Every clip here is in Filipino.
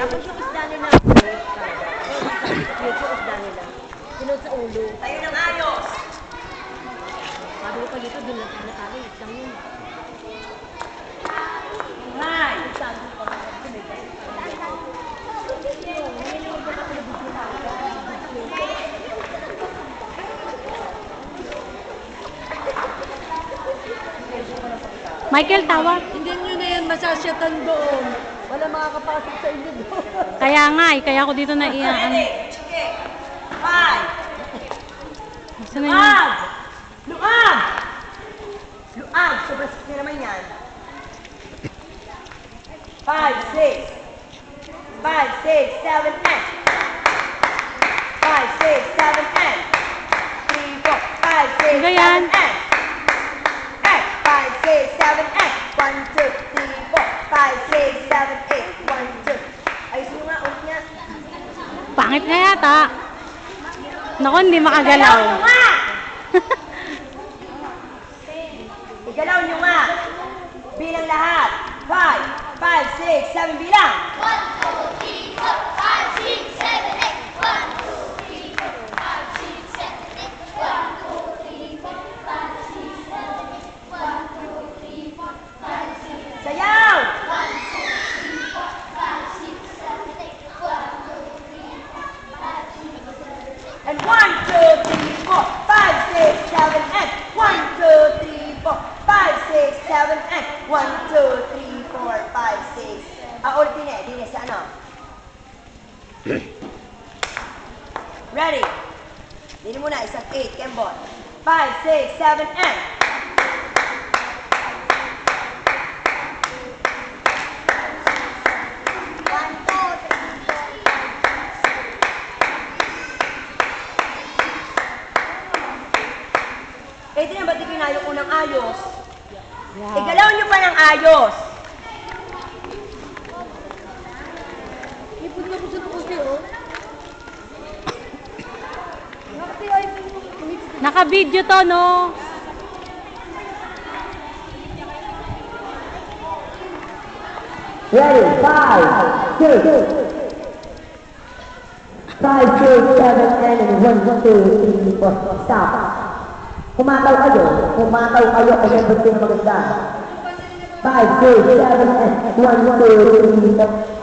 Tapos yung isda nila, yung isda nila, sinod sa ulo. Tayo ng ayos! Sabi ko pa dito, dun lang tayo nakari, isang yun. Hi! Michael, tawag. Hindi nyo na yan masasyatan doon. Wala makakapasok sa inyo doon. Kaya nga eh, kaya ako dito na iyaan. Ready? Sige! 5! Gusto na yun. Luag! Luag! Luag! Sobrang sakit na naman yan. 5, 6. 5, 6, 7, 8. 5, 6, 7, 8. 3, 4, 5, 6, Ano yan? 7, 8. 5, 6, 7, 8. 1, 2, 3, 4, 5, 6, 7, 8. 1, 2. Ayusin mo nga, ulit niya. Pangit nga yata. Naku, hindi makagalaw. Igalaw nyo nga! Igalaw nyo nga! Bilang lahat. 5, 5, 6, 7, bilang! 1, 2, 3, 4, 5, 6, 7, 8. 1, 2, 3, 4, 5, 6, 7, 8. 1, 2, 3, 4, 5, 6, 7, 8. 1, 2, 3, 4, 5, 6, 7, 8. Sayaw! 1, 2, 3, 4, 5, 6, 7, 8. 1, 2, 3, 4, 5, 6, 7, 8. And 1, 2, 3, 4, 5, 6, 7, 8. 1, 2, 3, 4, 5, 6, 7, 8. 1, 2, 3, 4, 5, 6. Ulit din sa ano? Ready? Dili muna, isang 8, Kembon. 5, 6, 7, 8. Eh, di na ba't di kinayo ko ng ayos? Wow. Igalaw nyo pa ng ayos. Ipon na ko sa kasi, oh. Naka-video to, no? Ready, 5, 6, 5, 6, 7, and 1, 2, 3, 4, stop. Kumataw kayo kasi gusto na maganda. 5, 6, 7, and 1, 2, 3, 4.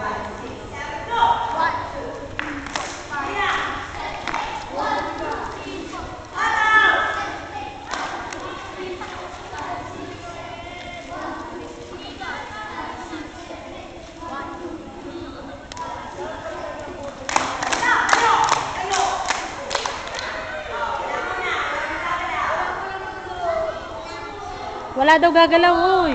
Wala daw gagalaw, uy.